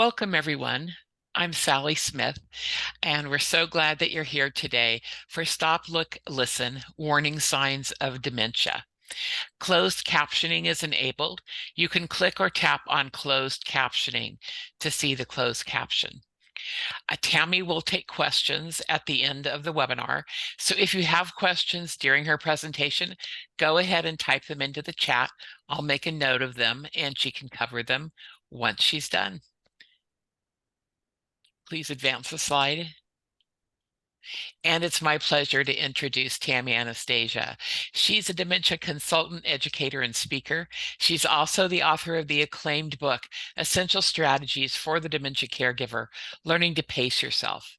Welcome, everyone. I'm Sally Smith, and we're so glad that you're here today for Stop, Look, Listen, Warning Signs of Dementia. Closed captioning is enabled. You can click or tap on closed captioning to see the closed caption. Tammy will take questions at the end of the webinar. So if you have questions during her presentation, go ahead and type them into the chat. I'll make a note of them and she can cover them once she's done. Please advance the slide. And it's my pleasure to introduce Tammy Anastasia. She's a dementia consultant, educator, and speaker. She's also the author of the acclaimed book, Essential Strategies for the Dementia Caregiver, Learning to Pace Yourself.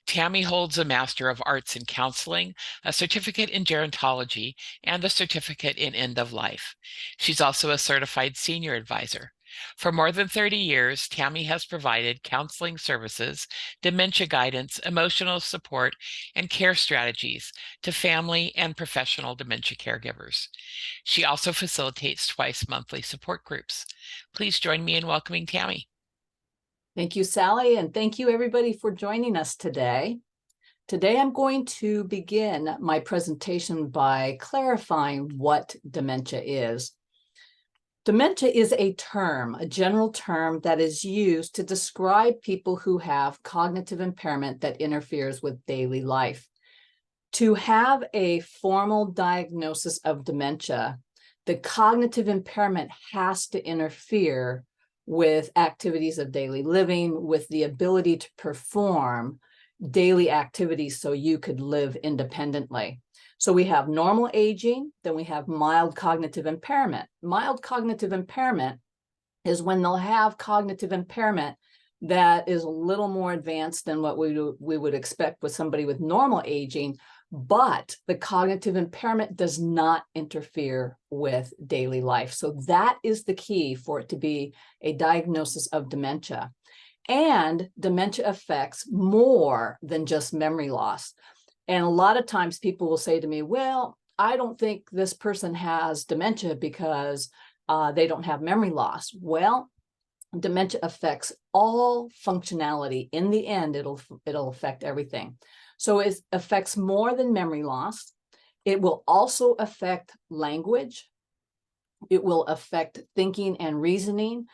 Tammy holds a Master of Arts in Counseling, a certificate in Gerontology, and a certificate in End of Life. She's also a certified senior advisor. For more than 30 years, Tammy has provided counseling services, dementia guidance, emotional support, and care strategies to family and professional dementia caregivers. She also facilitates twice monthly support groups. Please join me in welcoming Tammy. Thank you, Sally, and thank you everybody for joining us today. Today I'm going to begin my presentation by clarifying what dementia is. Dementia is a term, a general term that is used to describe people who have cognitive impairment that interferes with daily life. To have a formal diagnosis of dementia, the cognitive impairment has to interfere with activities of daily living, with the ability to perform daily activities so you could live independently. So we have normal aging, then we have mild cognitive impairment. Mild cognitive impairment is when they'll have cognitive impairment that is a little more advanced than what we would expect with somebody with normal aging, but the cognitive impairment does not interfere with daily life. So that is the key for it to be a diagnosis of dementia. And dementia affects more than just memory loss. And a lot of times people will say to me, well, I don't think this person has dementia because they don't have memory loss. Well, dementia affects all functionality. In the end, it'll affect everything. So it affects more than memory loss. It will also affect language. It will affect thinking and reasoning.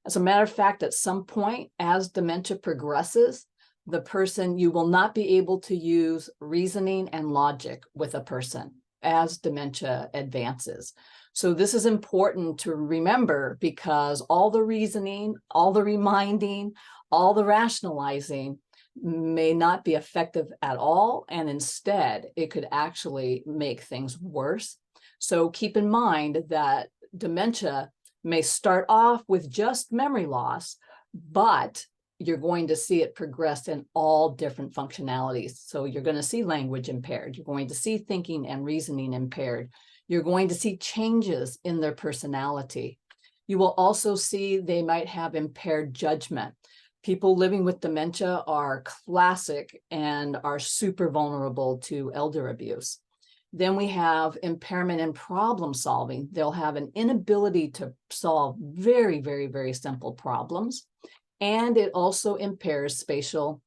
As a matter of fact, at some point, as dementia progresses, the person, you will not be able to use reasoning and logic with a person as dementia advances. So this is important to remember because all the reasoning, all the reminding, all the rationalizing may not be effective at all. And instead, it could actually make things worse. So keep in mind that dementia may start off with just memory loss, but you're going to see it progress in all different functionalities. So you're going to see language impaired. You're going to see thinking and reasoning impaired. You're going to see changes in their personality. You will also see they might have impaired judgment. People living with dementia are classic and are super vulnerable to elder abuse. Then we have impairment in problem solving. They'll have an inability to solve very, very, very simple problems. And it also impairs spatial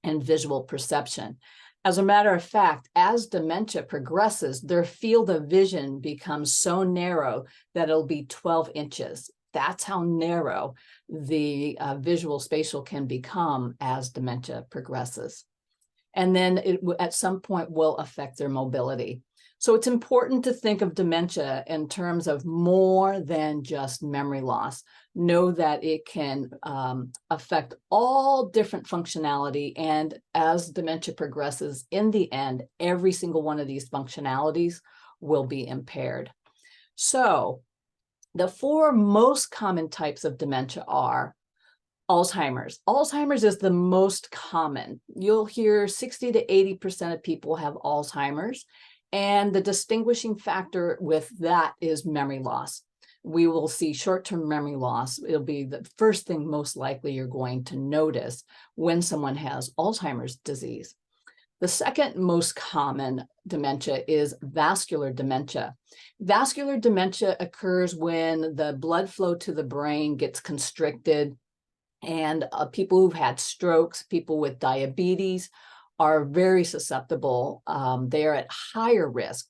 and visual perception. As a matter of fact, as dementia progresses, their field of vision becomes so narrow that it'll be 12 inches. That's how narrow the visual spatial can become as dementia progresses. And then it at some point will affect their mobility. So it's important to think of dementia in terms of more than just memory loss. Know that it can affect all different functionality. And as dementia progresses, in the end, every single one of these functionalities will be impaired. So the four most common types of dementia are Alzheimer's. Alzheimer's is the most common. You'll hear 60 to 80% of people have Alzheimer's. And the distinguishing factor with that is memory loss. We will see short-term memory loss. It'll be the first thing most likely you're going to notice when someone has Alzheimer's disease. The second most common dementia is vascular dementia. Vascular dementia occurs when the blood flow to the brain gets constricted And people who've had strokes, people with diabetes are very susceptible. They are at higher risk.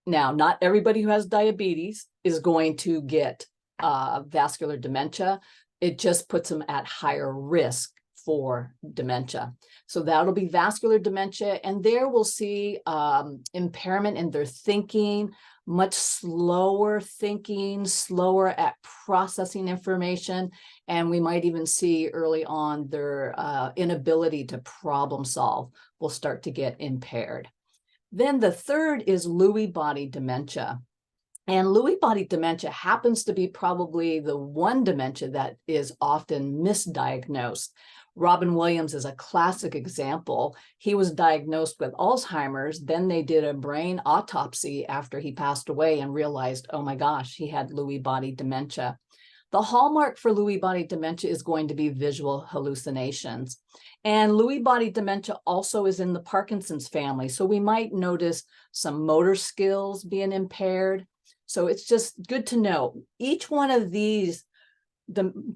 Now, not everybody who has diabetes is going to get vascular dementia. It just puts them at higher risk for dementia. So that'll be vascular dementia, and there we'll see impairment in their thinking, much slower thinking, slower at processing information, and we might even see early on their inability to problem solve will start to get impaired. Then the third is Lewy body dementia. And Lewy body dementia happens to be probably the one dementia that is often misdiagnosed. Robin Williams is a classic example. He was diagnosed with Alzheimer's. Then they did a brain autopsy after he passed away and realized, oh my gosh, he had Lewy body dementia. The hallmark for Lewy body dementia is going to be visual hallucinations. And Lewy body dementia also is in the Parkinson's family. So we might notice some motor skills being impaired. So it's just good to know each one of these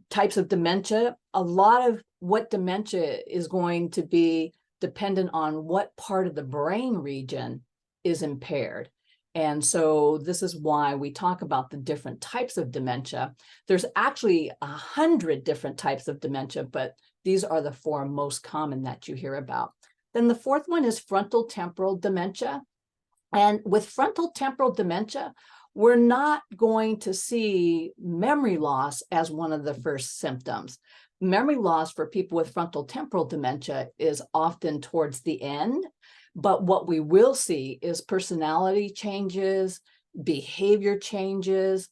types of dementia, a lot of what dementia is going to be dependent on what part of the brain region is impaired. And so this is why we talk about the different types of dementia. There's actually 100 different types of dementia, but these are the 4 most common that you hear about. Then the fourth one is frontal temporal dementia. And with frontal temporal dementia, we're not going to see memory loss as one of the first symptoms. Memory loss for people with frontal temporal dementia is often towards the end, but what we will see is personality changes, behavior changes,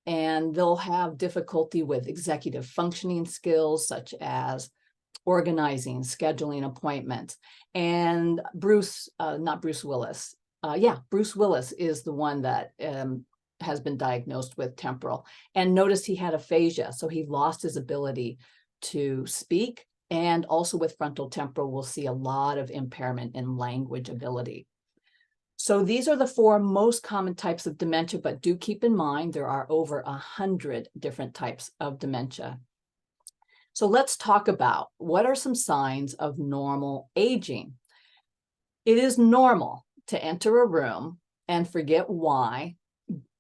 and they'll have difficulty with executive functioning skills such as organizing, scheduling appointments. And Bruce Willis is the one that has been diagnosed with temporal. And notice he had aphasia, so he lost his ability to speak. And also with frontal temporal, we'll see a lot of impairment in language ability. So these are the 4 most common types of dementia, but do keep in mind there are over 100 different types of dementia. So let's talk about what are some signs of normal aging. It is normal to enter a room and forget why,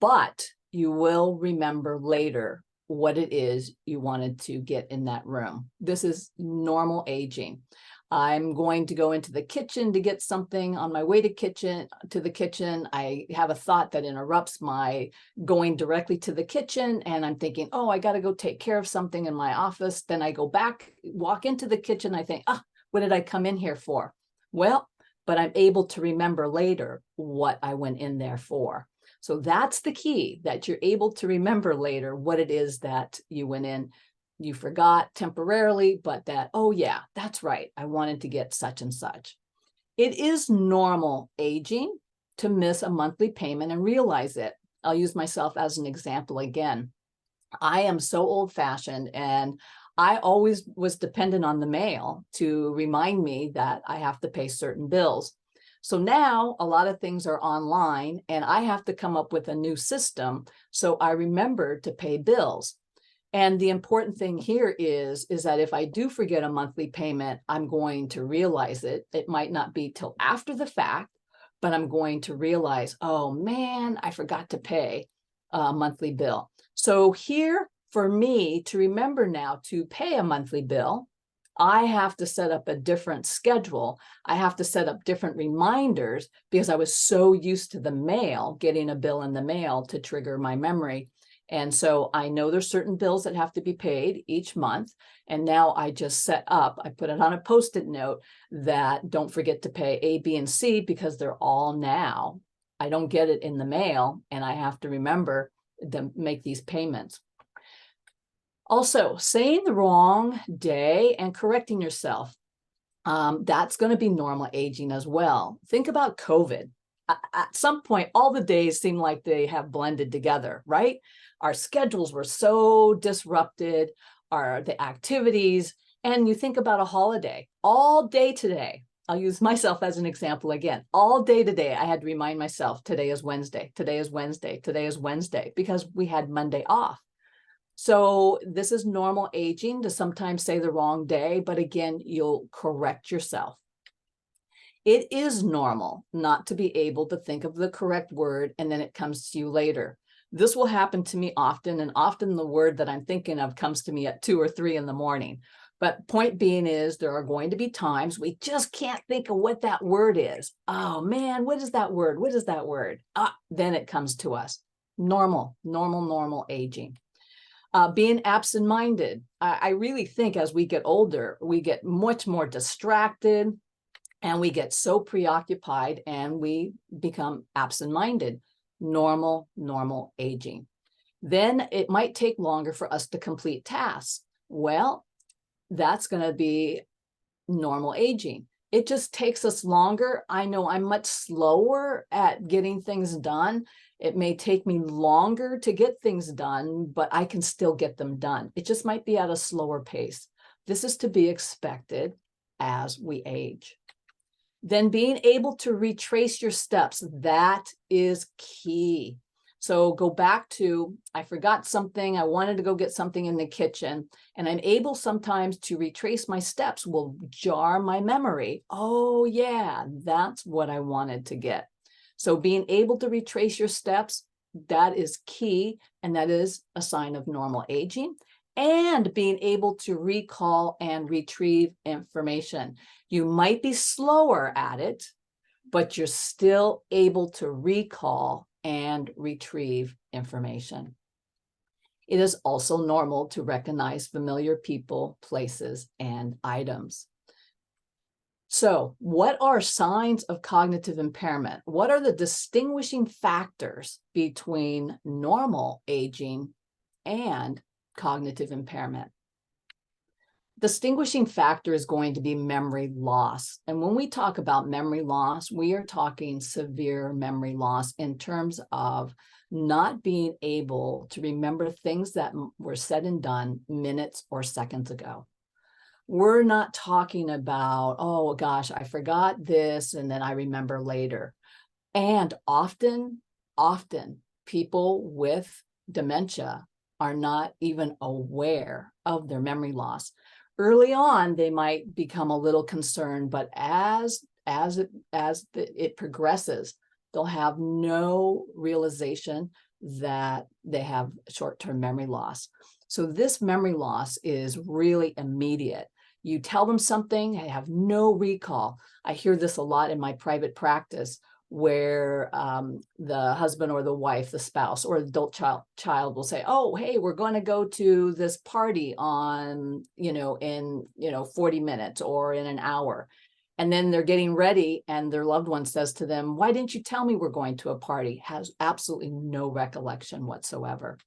but you will remember later what it is you wanted to get in that room. This is normal aging. I'm going to go into the kitchen to get something. On my way to the kitchen, I have a thought that interrupts my going directly to the kitchen, and I'm thinking, oh, I got to go take care of something in my office. Then I go back, walk into the kitchen. I think, what did I come in here for? Well, but I'm able to remember later what I went in there for. So that's the key, that you're able to remember later what it is that you went in. You forgot temporarily, but that, oh yeah, that's right, I wanted to get such and such. It is normal aging to miss a monthly payment and realize it. I'll use myself as an example again. I am so old-fashioned, and I always was dependent on the mail to remind me that I have to pay certain bills. So now a lot of things are online, and I have to come up with a new system so I remember to pay bills. And the important thing here is that if I do forget a monthly payment, I'm going to realize it. It might not be till after the fact, but I'm going to realize, oh man, I forgot to pay a monthly bill. So here, for me to remember now to pay a monthly bill, I have to set up a different schedule. I have to set up different reminders because I was so used to the mail, getting a bill in the mail to trigger my memory. And so I know there's certain bills that have to be paid each month. And now I just set up, I put it on a Post-it note that don't forget to pay A, B, and C because they're all now. I don't get it in the mail, and I have to remember to make these payments. Also, saying the wrong day and correcting yourself, that's going to be normal aging as well. Think about COVID. At some point, all the days seem like they have blended together, right? Our schedules were so disrupted, the activities, and you think about a holiday. All day today, I'll use myself as an example again. All day today, I had to remind myself, today is Wednesday, today is Wednesday, today is Wednesday, because we had Monday off. So this is normal aging to sometimes say the wrong day, but again, you'll correct yourself. It is normal not to be able to think of the correct word and then it comes to you later. This will happen to me often, and often the word that I'm thinking of comes to me at 2 or 3 in the morning. But point being is there are going to be times we just can't think of what that word is. Oh man, what is that word? What is that word? Then it comes to us. Normal aging. Being absent-minded. I really think as we get older, we get much more distracted and we get so preoccupied and we become absent-minded. Normal aging. Then it might take longer for us to complete tasks. Well, that's going to be normal aging. It just takes us longer. I know I'm much slower at getting things done. It may take me longer to get things done, but I can still get them done. It just might be at a slower pace. This is to be expected as we age. Then being able to retrace your steps, that is key. So go back to, I forgot something, I wanted to go get something in the kitchen, and I'm able sometimes to retrace my steps, will jar my memory. Oh yeah, that's what I wanted to get. So being able to retrace your steps, that is key, and that is a sign of normal aging. And being able to recall and retrieve information. You might be slower at it, but you're still able to recall and retrieve information. It is also normal to recognize familiar people, places, and items. So, what are signs of cognitive impairment? What are the distinguishing factors between normal aging and cognitive impairment? Distinguishing factor is going to be memory loss. And when we talk about memory loss, we are talking severe memory loss in terms of not being able to remember things that were said and done minutes or seconds ago. We're not talking about, oh gosh, I forgot this and then I remember later. And often people with dementia are not even aware of their memory loss. Early on, they might become a little concerned, but as it progresses, they'll have no realization that they have short-term memory loss. So this memory loss is really immediate. You tell them something, they have no recall. I hear this a lot in my private practice, where the husband or the wife, the spouse or adult child will say, oh, hey, we're going to go to this party in 40 minutes or in an hour. And then they're getting ready and their loved one says to them, why didn't you tell me we're going to a party? Has absolutely no recollection whatsoever.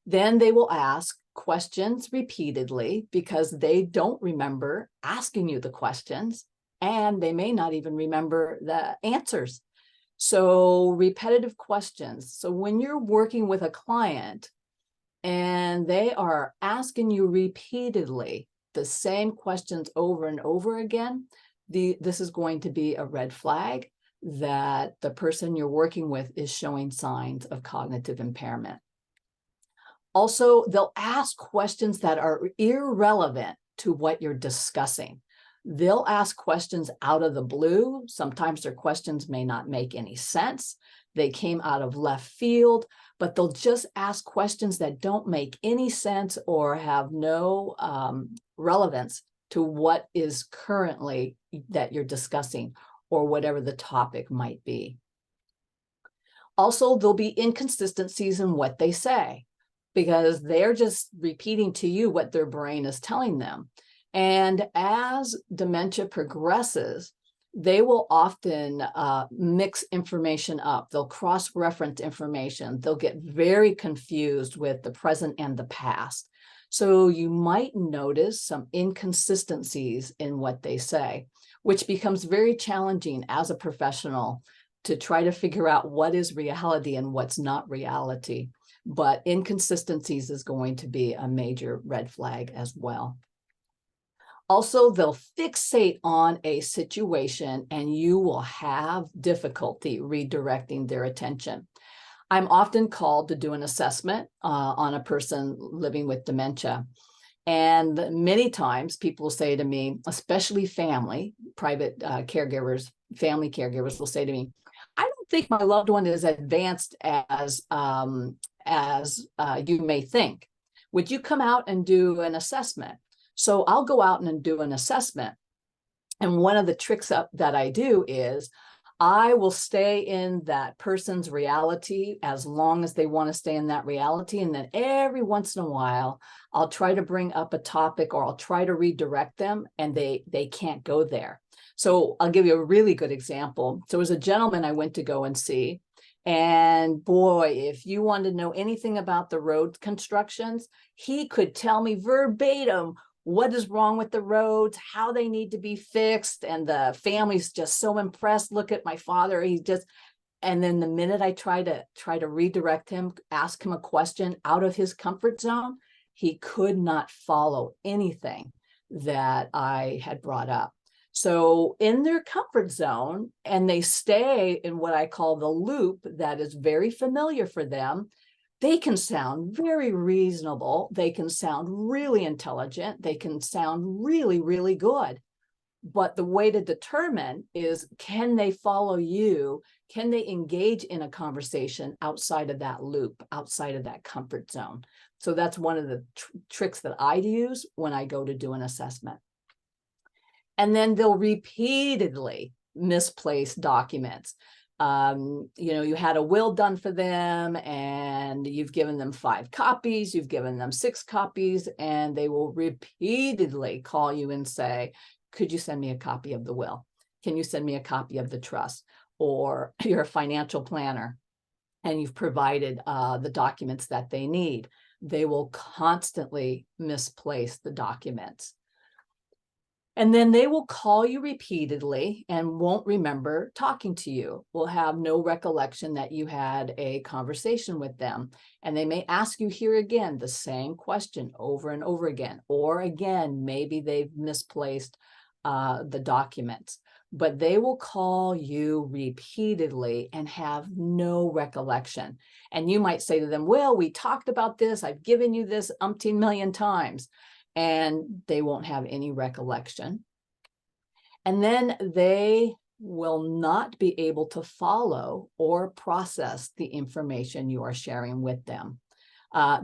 Then they will ask questions repeatedly because they don't remember asking you the questions, and they may not even remember the answers. So repetitive questions. So when you're working with a client and they are asking you repeatedly the same questions over and over again, this is going to be a red flag that the person you're working with is showing signs of cognitive impairment. Also, they'll ask questions that are irrelevant to what you're discussing. They'll ask questions out of the blue. Sometimes their questions may not make any sense. They came out of left field, but they'll just ask questions that don't make any sense or have no relevance to what is currently that you're discussing or whatever the topic might be. Also, there'll be inconsistencies in what they say, because they're just repeating to you what their brain is telling them. And as dementia progresses, they will often mix information up. They'll cross-reference information. They'll get very confused with the present and the past. So you might notice some inconsistencies in what they say, which becomes very challenging as a professional to try to figure out what is reality and what's not reality. But inconsistencies is going to be a major red flag as well. Also, they'll fixate on a situation and you will have difficulty redirecting their attention. I'm often called to do an assessment on a person living with dementia. And many times people say to me, especially private caregivers, family caregivers will say to me, I don't think my loved one is advanced as you may think. Would you come out and do an assessment? So I'll go out and do an assessment. And one of the tricks that I do is I will stay in that person's reality as long as they want to stay in that reality. And then every once in a while, I'll try to bring up a topic or I'll try to redirect them and they can't go there. So I'll give you a really good example. So there was a gentleman I went to go and see. And boy, if you wanted to know anything about the road constructions, he could tell me verbatim what is wrong with the roads, how they need to be fixed. And the family's just so impressed. Look at my father. And then the minute I try to redirect him, ask him a question out of his comfort zone, he could not follow anything that I had brought up. So in their comfort zone, and they stay in what I call the loop that is very familiar for them, they can sound very reasonable. They can sound really intelligent. They can sound really, really good. But the way to determine is, can they follow you? Can they engage in a conversation outside of that loop, outside of that comfort zone? So that's one of the tricks that I use when I go to do an assessment. And then they'll repeatedly misplace documents. You had a will done for them and you've given them 5 copies, you've given them 6 copies, and they will repeatedly call you and say, could you send me a copy of the will? Can you send me a copy of the trust? Or you're a financial planner and you've provided the documents that they need. They will constantly misplace the documents. And then they will call you repeatedly and won't remember talking to you, will have no recollection that you had a conversation with them. And they may ask you here again the same question over and over again. Or again, maybe they've misplaced the documents. But they will call you repeatedly and have no recollection. And you might say to them, well, we talked about this. I've given you this umpteen million times. And they won't have any recollection. And then they will not be able to follow or process the information you are sharing with them.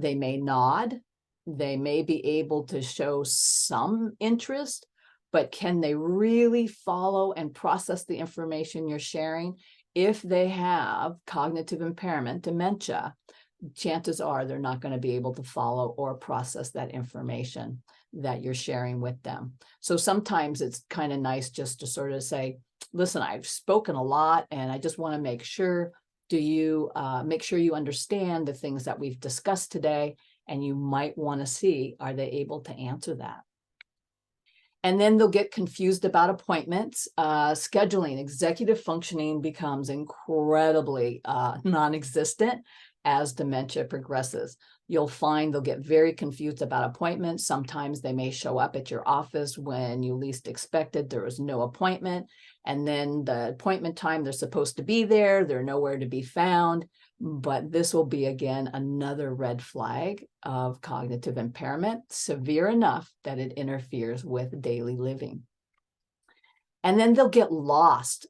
They may nod, they may be able to show some interest, but can they really follow and process the information you're sharing? If they have cognitive impairment, dementia, chances are they're not going to be able to follow or process that information that you're sharing with them. So sometimes it's kind of nice just to sort of say, listen, I've spoken a lot and I just want to make sure, do you make sure you understand the things that we've discussed today, and you might want to see, are they able to answer that? And then they'll get confused about appointments. Scheduling, executive functioning becomes incredibly non-existent as dementia progresses. You'll find they'll get very confused about appointments. Sometimes they may show up at your office when you least expected. There was no appointment. And then the appointment time, they're supposed to be there. They're nowhere to be found. But this will be, again, another red flag of cognitive impairment, severe enough that it interferes with daily living. And then they'll get lost,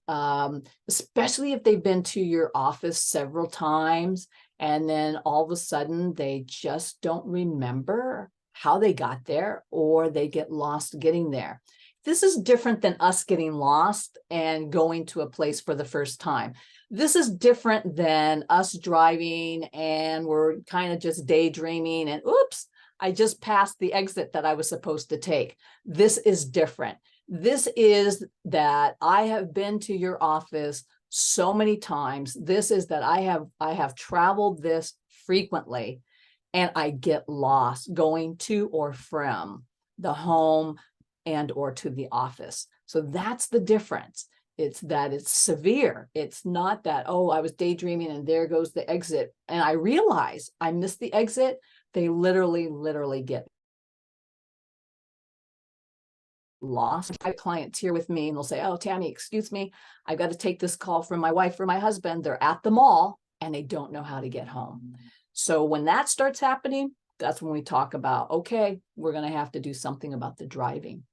especially if they've been to your office several times, and then all of a sudden they just don't remember how they got there, or they get lost getting there. This is different than us getting lost and going to a place for the first time. This is different than us driving and we're kind of just daydreaming and oops, I just passed the exit that I was supposed to take. This is different. This is that I have been to your office so many times. This is that I have traveled this frequently, and I get lost going to or from the home and or to the office. So that's the difference. It's that it's severe. It's not that, oh, I was daydreaming and there goes the exit and I realize I missed the exit. They literally get lost. I have clients here with me and they'll say, oh, Tammy, excuse me, I've got to take this call from my wife or my husband. They're at the mall and they don't know how to get home. So when that starts happening, that's when we talk about, okay, we're going to have to do something about the driving.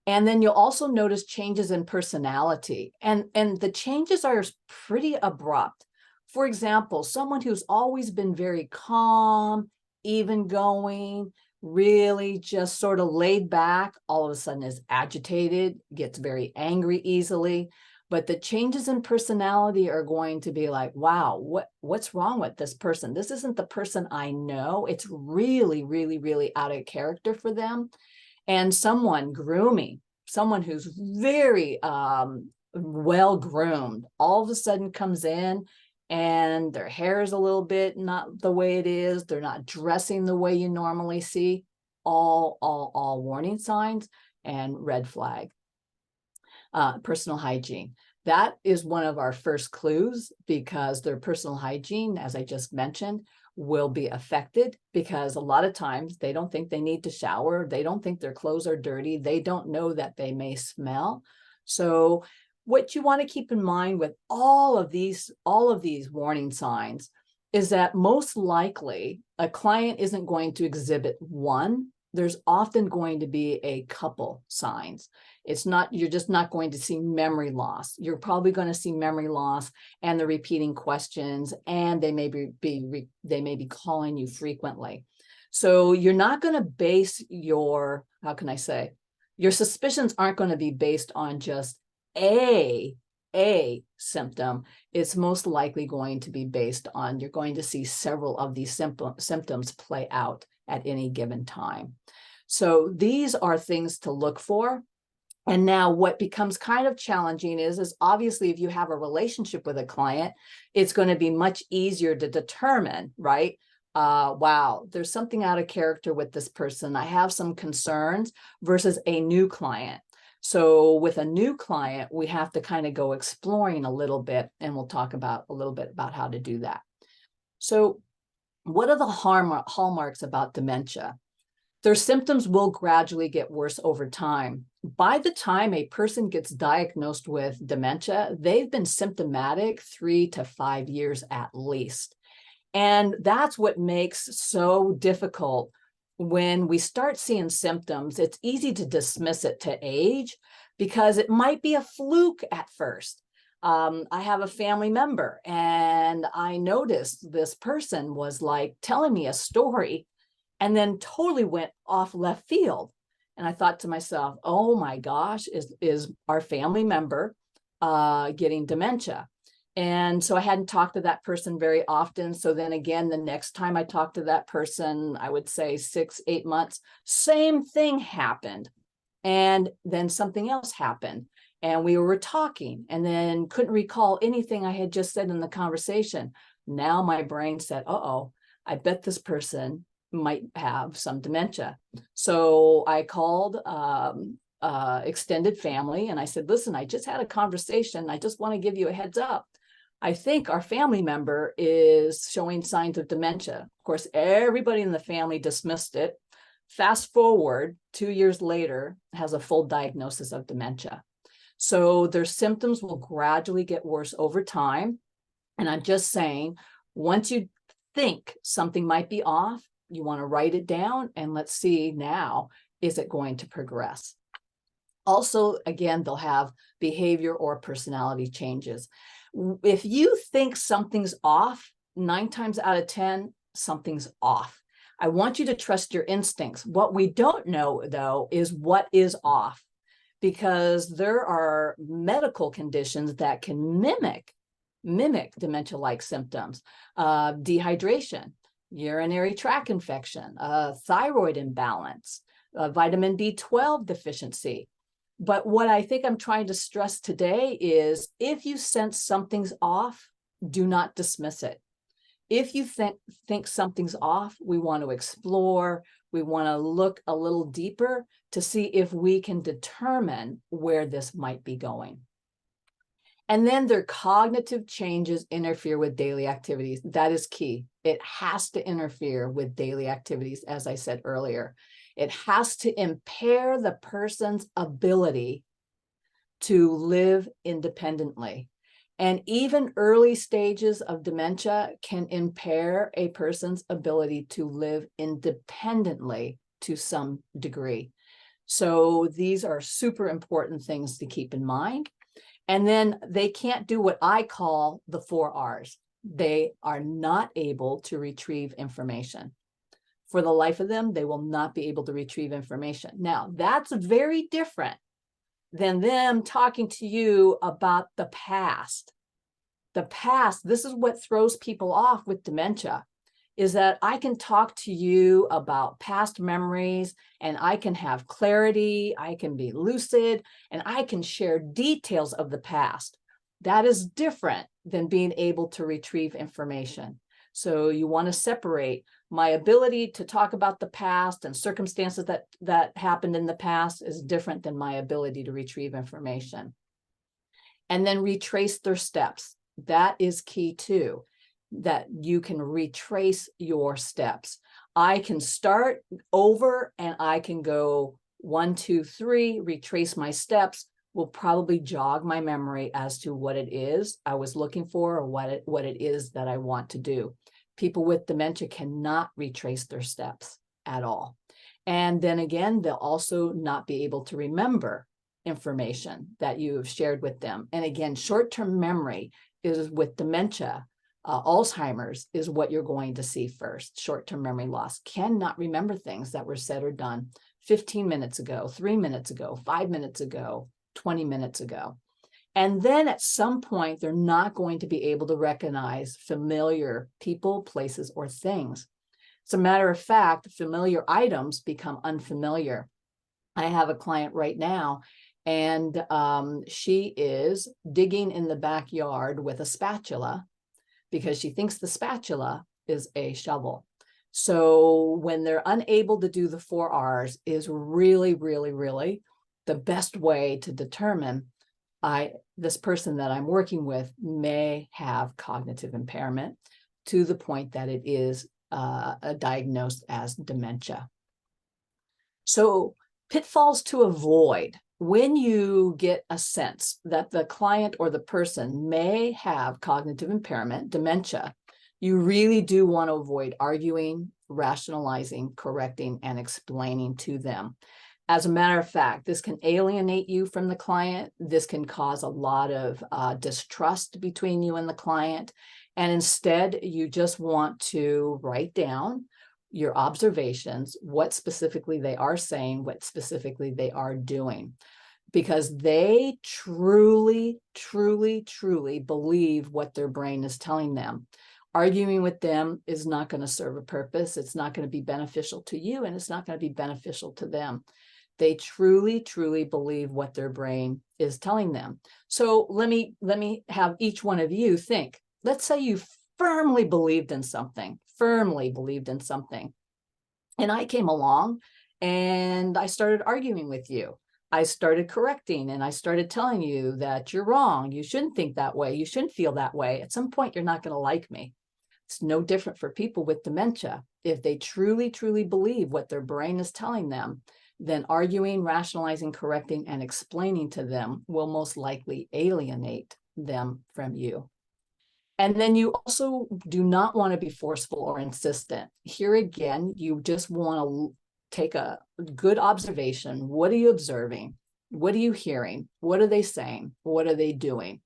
And then you'll also notice changes in personality, and the changes are pretty abrupt. For example, someone who's always been very calm, easygoing, really just sort of laid back, all of a sudden is agitated, gets very angry easily. But the changes in personality are going to be like, wow, what's wrong with this person? This isn't the person I know. It's really, really, really out of character for them. And someone grooming, someone who's very well groomed, all of a sudden comes in and their hair is a little bit not the way it is. They're not dressing the way you normally see. All warning signs and red flag. Personal hygiene. That is one of our first clues, because their personal hygiene, as I just mentioned, will be affected, because a lot of times they don't think they need to shower. They don't think their clothes are dirty. They don't know that they may smell. So what you want to keep in mind with all of these warning signs is that most likely a client isn't going to exhibit one. There's often going to be a couple signs. It's not, you're just not going to see memory loss. You're probably going to see memory loss and the repeating questions, and they may be calling you frequently. So you're not going to base your, how can I say, your suspicions aren't going to be based on just a symptom. It's most likely going to be based on, you're going to see several of these symptoms play out at any given time. So these are things to look for. And now what becomes kind of challenging is obviously if you have a relationship with a client, it's going to be much easier to determine, right? Wow, there's something out of character with this person. I have some concerns, versus a new client. So with a new client, we have to kind of go exploring a little bit, and we'll talk about a little bit about how to do that. So what are the hallmarks about dementia? Their symptoms will gradually get worse over time. By the time a person gets diagnosed with dementia, they've been symptomatic 3 to 5 years at least. And that's what makes so difficult. When we start seeing symptoms, it's easy to dismiss it to age, because it might be a fluke at first. I have a family member, and I noticed this person was like telling me a story and then totally went off left field. And I thought to myself, oh my gosh, is our family member getting dementia? And so I hadn't talked to that person very often. So then again, the next time I talked to that person, I would say 6, 8 months, same thing happened. And then something else happened. And we were talking, and then couldn't recall anything I had just said in the conversation. Now my brain said, uh-oh, I bet this person might have some dementia. So I called extended family, and I said, listen, I just had a conversation. I just want to give you a heads up. I think our family member is showing signs of dementia. Of course, everybody in the family dismissed it. Fast forward 2 years later, has a full diagnosis of dementia. So their symptoms will gradually get worse over time. And I'm just saying, once you think something might be off, you want to write it down, and let's see now, is it going to progress? Also, again, they'll have behavior or personality changes. If you think something's off, 9 times out of 10, something's off. I want you to trust your instincts. What we don't know, though, is what is off, because there are medical conditions that can mimic dementia-like symptoms. Dehydration, urinary tract infection, thyroid imbalance, vitamin B12 deficiency. But what I think I'm trying to stress today is, if you sense something's off, do not dismiss it. If you think something's off, we want to explore, we want to look a little deeper to see if we can determine where this might be going. And then their cognitive changes interfere with daily activities. That is key. It has to interfere with daily activities, as I said earlier. It has to impair the person's ability to live independently. And even early stages of dementia can impair a person's ability to live independently to some degree. So these are super important things to keep in mind. And then they can't do what I call the 4 Rs. They are not able to retrieve information. For the life of them, they will not be able to retrieve information. Now, that's very different than them talking to you about the past. The past, this is what throws people off with dementia, is that I can talk to you about past memories and I can have clarity, I can be lucid, and I can share details of the past. That is different than being able to retrieve information. So you want to separate my ability to talk about the past and circumstances that happened in the past is different than my ability to retrieve information. And then retrace their steps. That is key too, that you can retrace your steps. I can start over and I can go 1, 2, 3, retrace my steps, will probably jog my memory as to what it is I was looking for or what it is that I want to do. People with dementia cannot retrace their steps at all. And then again, they'll also not be able to remember information that you have shared with them. And again, short-term memory is with dementia. Alzheimer's is what you're going to see first. Short-term memory loss, cannot remember things that were said or done 15 minutes ago, 3 minutes ago, 5 minutes ago, 20 minutes ago. And then at some point, they're not going to be able to recognize familiar people, places, or things. As a matter of fact, familiar items become unfamiliar. I have a client right now, and she is digging in the backyard with a spatula because she thinks the spatula is a shovel. So when they're unable to do the 4 Rs is really, really, really the best way to determine this person that I'm working with may have cognitive impairment to the point that it is diagnosed as dementia. So pitfalls to avoid when you get a sense that the client or the person may have cognitive impairment, dementia, you really do want to avoid arguing, rationalizing, correcting, and explaining to them. As a matter of fact, this can alienate you from the client. This can cause a lot of distrust between you and the client. And instead, you just want to write down your observations, what specifically they are saying, what specifically they are doing, because they truly, truly, truly believe what their brain is telling them. Arguing with them is not going to serve a purpose. It's not going to be beneficial to you, and it's not going to be beneficial to them. They truly, truly believe what their brain is telling them. So let me have each one of you think. Let's say you firmly believed in something, and I came along and I started arguing with you. I started correcting and I started telling you that you're wrong. You shouldn't think that way. You shouldn't feel that way. At some point, you're not going to like me. It's no different for people with dementia. If they truly, truly believe what their brain is telling them, then arguing, rationalizing, correcting, and explaining to them will most likely alienate them from you. And then you also do not want to be forceful or insistent. Here again, you just want to take a good observation. What are you observing? What are you hearing? What are they saying? What are they doing?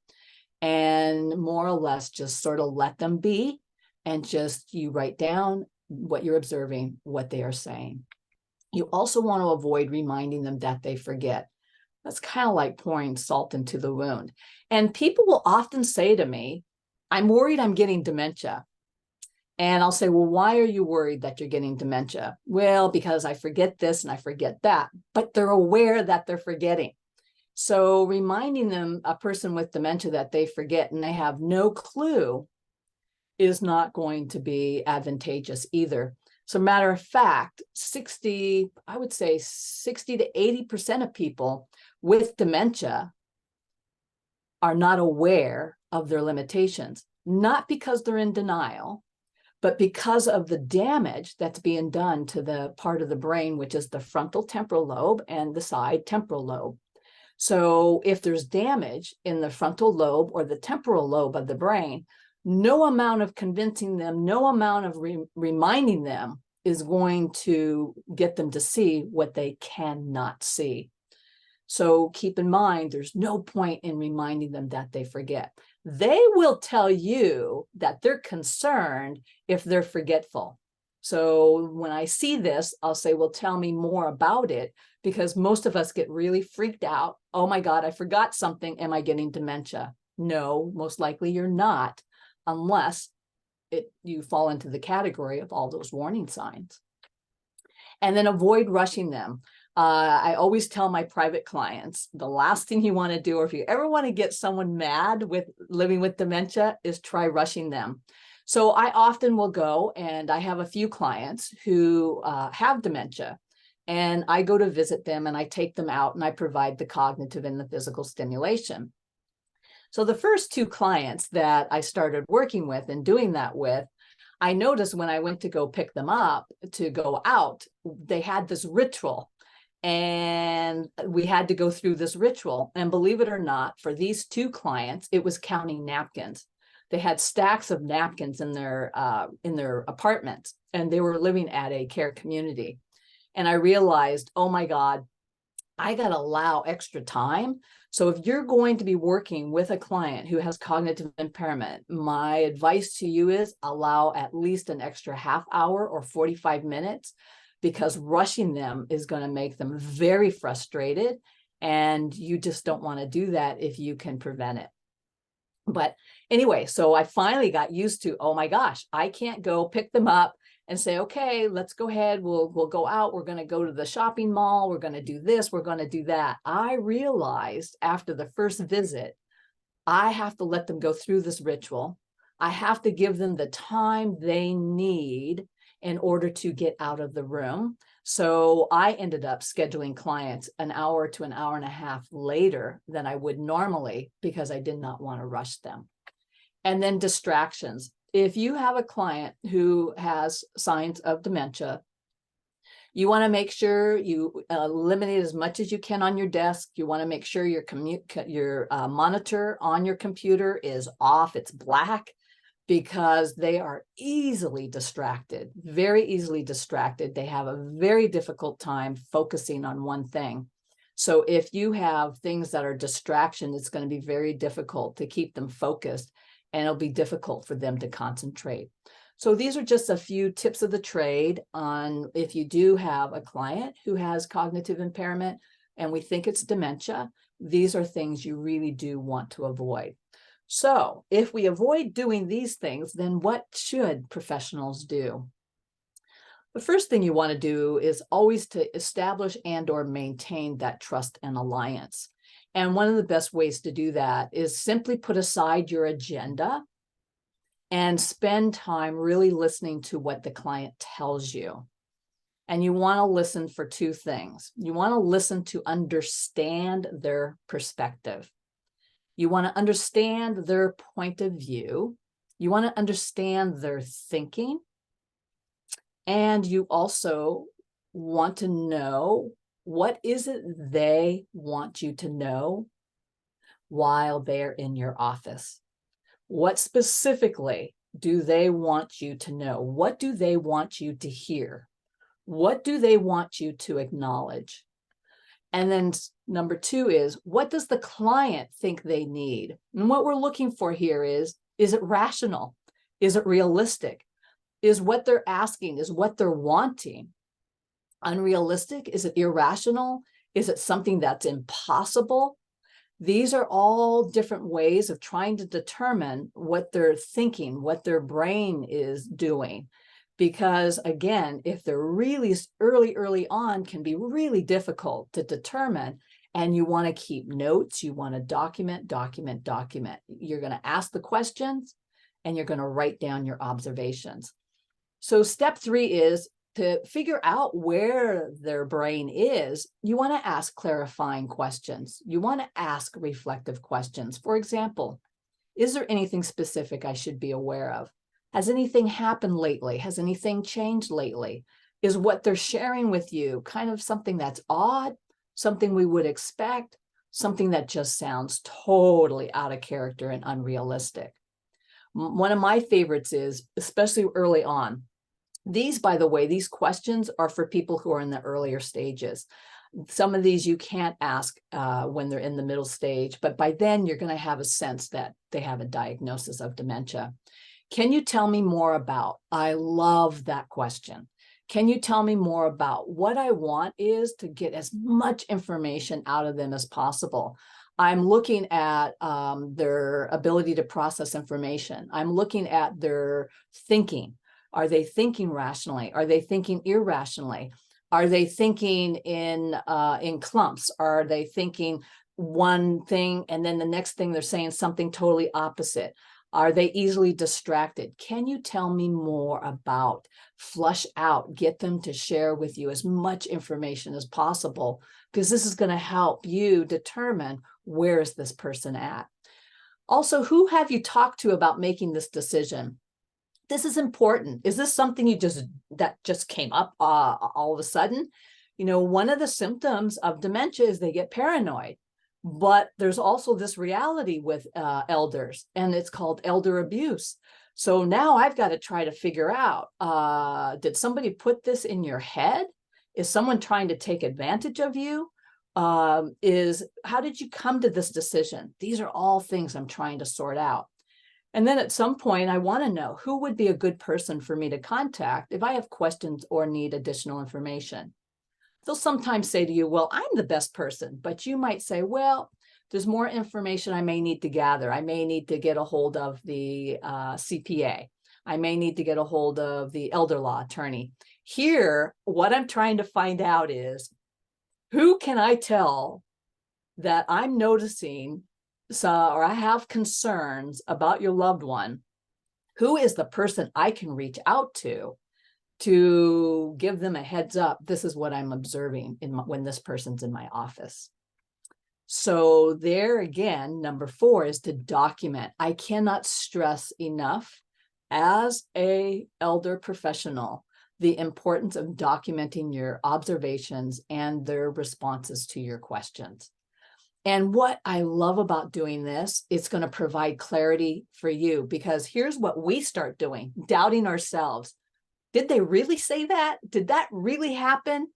And more or less just sort of let them be, and just you write down what you're observing, what they are saying. You also want to avoid reminding them that they forget. That's kind of like pouring salt into the wound. And people will often say to me, I'm worried I'm getting dementia. And I'll say, well, why are you worried that you're getting dementia? Well, because I forget this and I forget that, but they're aware that they're forgetting. So reminding them, a person with dementia, that they forget and they have no clue is not going to be advantageous either. So matter of fact, I would say 60 to 80% of people with dementia are not aware of their limitations, not because they're in denial, but because of the damage that's being done to the part of the brain, which is the frontal temporal lobe and the side temporal lobe. So if there's damage in the frontal lobe or the temporal lobe of the brain, no amount of convincing them, no amount of reminding them is going to get them to see what they cannot see. So keep in mind, there's no point in reminding them that they forget. They will tell you that they're concerned if they're forgetful. So when I see this, I'll say, well, tell me more about it, because most of us get really freaked out. Oh my God, I forgot something. Am I getting dementia? No, most likely you're not, unless you fall into the category of all those warning signs. And then avoid rushing them. I always tell my private clients, the last thing you want to do, or if you ever want to get someone mad with living with dementia, is try rushing them. So I often will go, and I have a few clients who have dementia, and I go to visit them and I take them out and I provide the cognitive and the physical stimulation. So the first two clients that I started working with and doing that with, I noticed when I went to go pick them up to go out, they had this ritual, and we had to go through this ritual. And believe it or not, for these two clients, it was counting napkins. They had stacks of napkins in their apartments, and they were living at a care community. And I realized, oh my God, I got to allow extra time. So if you're going to be working with a client who has cognitive impairment, my advice to you is allow at least an extra half hour or 45 minutes, because rushing them is going to make them very frustrated. And you just don't want to do that if you can prevent it. But anyway, so I finally got used to, oh my gosh, I can't go pick them up and say, okay, let's go ahead. We'll go out. We're going to go to the shopping mall. We're going to do this. We're going to do that. I realized after the first visit, I have to let them go through this ritual. I have to give them the time they need in order to get out of the room. So I ended up scheduling clients an hour to an hour and a half later than I would normally, because I did not want to rush them. And then distractions. If you have a client who has signs of dementia, you want to make sure you eliminate as much as you can on your desk. You want to make sure your monitor on your computer is off, it's black, because they are easily distracted, very easily distracted. They have a very difficult time focusing on one thing. So if you have things that are distraction, it's going to be very difficult to keep them focused, and it'll be difficult for them to concentrate. So these are just a few tips of the trade on if you do have a client who has cognitive impairment and we think it's dementia, these are things you really do want to avoid. So if we avoid doing these things, then what should professionals do? The first thing you want to do is always to establish and or maintain that trust and alliance. And one of the best ways to do that is simply put aside your agenda and spend time really listening to what the client tells you. And you want to listen for two things. You want to listen to understand their perspective. You want to understand their point of view. You want to understand their thinking. And you also want to know, what is it they want you to know while they're in your office? What specifically do they want you to know? What do they want you to hear? What do they want you to acknowledge? And then number two is, what does the client think they need? And what we're looking for here is it rational? Is it realistic? Is what they're asking, is what they're wanting unrealistic? Is it irrational? Is it something that's impossible? These are all different ways of trying to determine what they're thinking, what their brain is doing. Because again, if they're really early on, can be really difficult to determine. And you want to keep notes, you want to document. You're going to ask the questions and you're going to write down your observations. So step 3 is to figure out where their brain is. You want to ask clarifying questions. You want to ask reflective questions. For example, is there anything specific I should be aware of? Has anything happened lately? Has anything changed lately? Is what they're sharing with you kind of something that's odd, something we would expect, something that just sounds totally out of character and unrealistic. One of my favorites is, especially early on, these, by the way, these questions are for people who are in the earlier stages. Some of these you can't ask when they're in the middle stage, but by then you're going to have a sense that they have a diagnosis of dementia. Can you tell me more about? I love that question. Can you tell me more about? What I want is to get as much information out of them as possible. I'm looking at their ability to process information. I'm looking at their thinking. Are they thinking rationally? Are they thinking irrationally? Are they thinking in clumps? Are they thinking one thing and then the next thing they're saying something totally opposite? Are they easily distracted? Can you tell me more about? Flush out, get them to share with you as much information as possible, because this is going to help you determine where is this person at. Also, who have you talked to about making this decision? This is important. Is this something that just came up all of a sudden? You know, one of the symptoms of dementia is they get paranoid. But there's also this reality with elders, and it's called elder abuse. So now I've got to try to figure out, did somebody put this in your head? Is someone trying to take advantage of you? How did you come to this decision? These are all things I'm trying to sort out. And then at some point, I want to know who would be a good person for me to contact if I have questions or need additional information. They'll sometimes say to you, well, I'm the best person, but you might say, well, there's more information I may need to gather. I may need to get a hold of the CPA. I may need to get a hold of the elder law attorney. Here, what I'm trying to find out is, who can I tell that I'm noticing or I have concerns about your loved one? Who is the person I can reach out to give them a heads up? This is what I'm observing when this person's in my office. So there again, number 4 is to document. I cannot stress enough as a elder professional the importance of documenting your observations and their responses to your questions. And what I love about doing this, it's going to provide clarity for you, because here's what we start doing, doubting ourselves. Did they really say that? Did that really happen?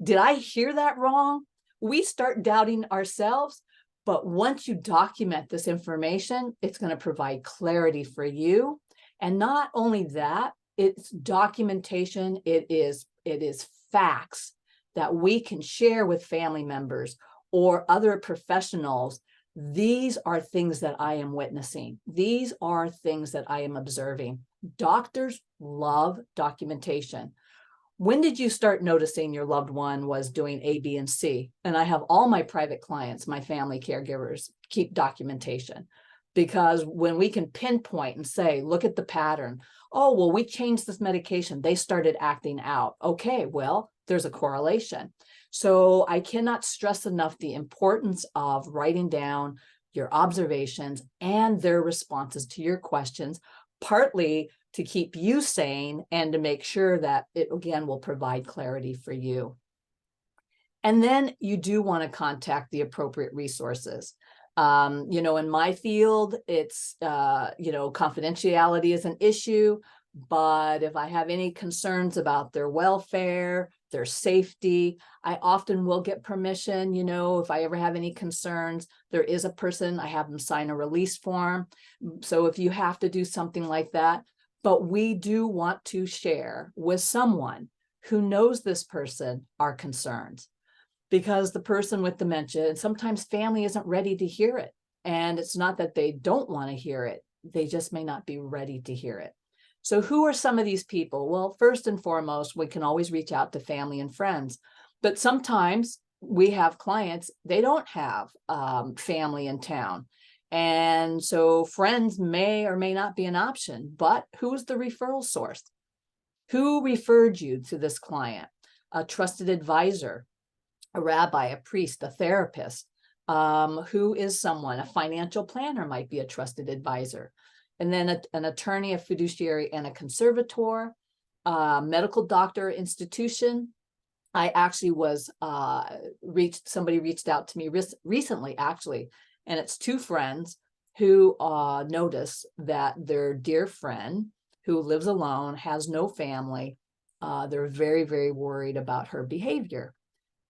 Did I hear that wrong? We start doubting ourselves. But once you document this information, it's going to provide clarity for you. And not only that, it's documentation. It is facts that we can share with family members or other professionals. These are things that I am witnessing. These are things that I am observing. Doctors love documentation. When did you start noticing your loved one was doing A, B, and C? And I have all my private clients, my family caregivers, keep documentation, because when we can pinpoint and say, look at the pattern. Oh, well, we changed this medication. They started acting out. Okay, well, there's a correlation. So I cannot stress enough the importance of writing down your observations and their responses to your questions, partly to keep you sane and to make sure that it, again, will provide clarity for you. And then you do want to contact the appropriate resources. In my field, it's, confidentiality is an issue, but if I have any concerns about their welfare, their safety, I often will get permission. If I ever have any concerns, there is a person, I have them sign a release form. So if you have to do something like that, but we do want to share with someone who knows this person our concerns. Because the person with dementia, and sometimes family isn't ready to hear it. And it's not that they don't want to hear it, they just may not be ready to hear it. So who are some of these people? Well, first and foremost, we can always reach out to family and friends. But sometimes we have clients, they don't have family in town. And so friends may or may not be an option, but who's the referral source? Who referred you to this client? A trusted advisor, a rabbi, a priest, a therapist. Who is someone? A financial planner might be a trusted advisor. And then an attorney, a fiduciary, and a conservator, medical doctor, institution. I actually was somebody reached out to me recently, actually, and it's two friends who noticed that their dear friend who lives alone, has no family, they're very, very worried about her behavior.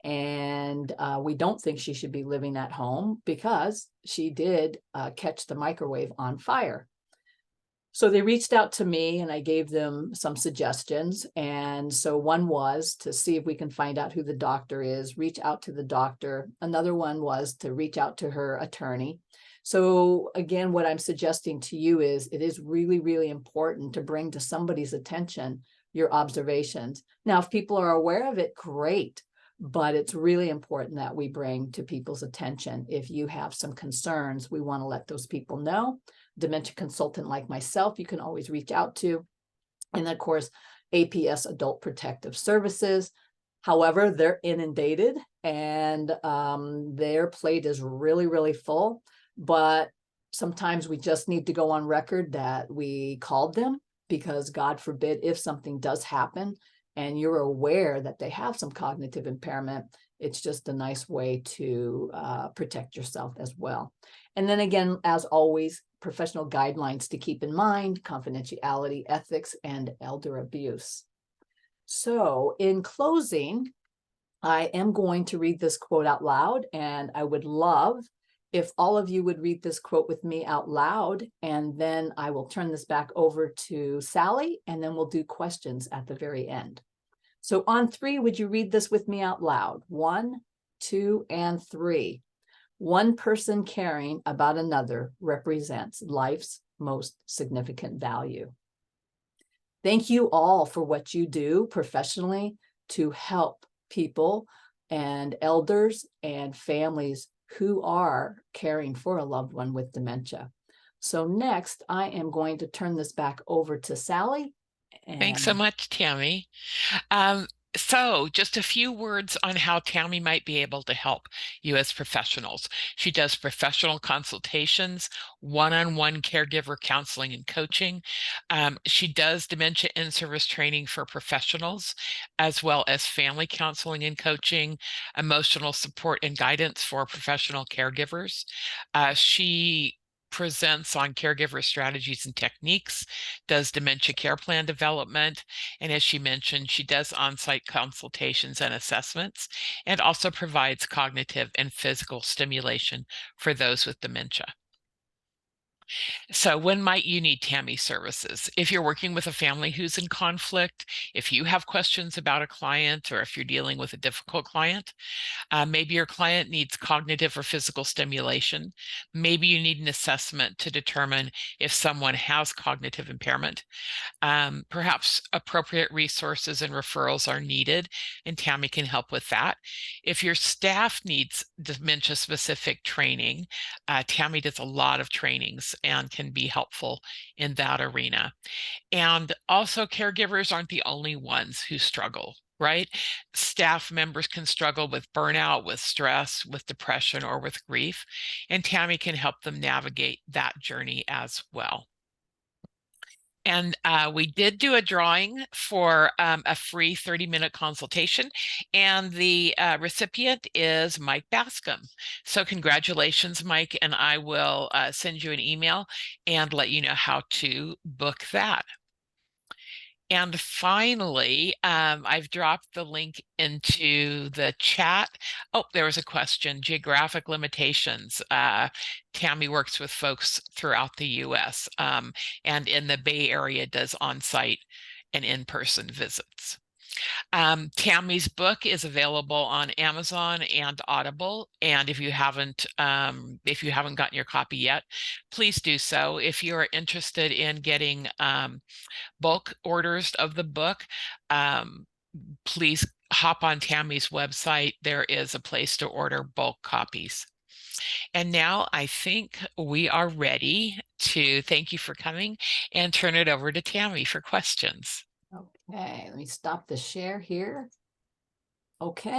And we don't think she should be living at home because she did catch the microwave on fire. So they reached out to me and I gave them some suggestions. And so one was to see if we can find out who the doctor is, reach out to the doctor. Another one was to reach out to her attorney. So again, what I'm suggesting to you is it is really, really important to bring to somebody's attention your observations. Now, if people are aware of it, great. But it's really important that we bring to people's attention. If you have some concerns, we want to let those people know. Dementia consultant like myself, you can always reach out to. And of course, APS Adult Protective Services. However, they're inundated and their plate is really, really full. But sometimes we just need to go on record that we called them because God forbid if something does happen and you're aware that they have some cognitive impairment, it's just a nice way to protect yourself as well. And then again, as always, professional guidelines to keep in mind, confidentiality, ethics, and elder abuse. So in closing, I am going to read this quote out loud, and I would love if all of you would read this quote with me out loud, and then I will turn this back over to Sally, and then we'll do questions at the very end. So on three, would you read this with me out loud? 1, 2, and 3. One person caring about another represents life's most significant value. Thank you all for what you do professionally to help people and elders and families who are caring for a loved one with dementia. So next, I am going to turn this back over to Sally. Thanks so And much, Tammy. Um, so, just a few words on how Tammy might be able to help you as professionals. She does professional consultations, one-on-one caregiver counseling and coaching. She does dementia in-service training for professionals, as well as family counseling and coaching, emotional support and guidance for professional caregivers. She presents on caregiver strategies and techniques, does dementia care plan development, and as she mentioned, she does on-site consultations and assessments, and also provides cognitive and physical stimulation for those with dementia. So when might you need Tammy services? If you're working with a family who's in conflict, if you have questions about a client, or if you're dealing with a difficult client, maybe your client needs cognitive or physical stimulation. Maybe you need an assessment to determine if someone has cognitive impairment. Perhaps appropriate resources and referrals are needed, and Tammy can help with that. If your staff needs dementia-specific training, Tammy does a lot of trainings and can be helpful in that arena. And also, caregivers aren't the only ones who struggle, right? Staff members can struggle with burnout, with stress, with depression, or with grief, and Tammy can help them navigate that journey as well. And we did do a drawing for a free 30-minute consultation, and the recipient is Mike Bascom. So congratulations, Mike, and I will send you an email and let you know how to book that. And finally, I've dropped the link into the chat. Oh, there was a question, geographic limitations. Tammy works with folks throughout the US, and in the Bay Area does on-site and in-person visits. Tammy's book is available on Amazon and Audible, and if you haven't gotten your copy yet, please do so. If you're interested in getting bulk orders of the book, please hop on Tammy's website. There is a place to order bulk copies. And now I think we are ready to thank you for coming and turn it over to Tammy for questions. okay, let me stop the share here. Okay.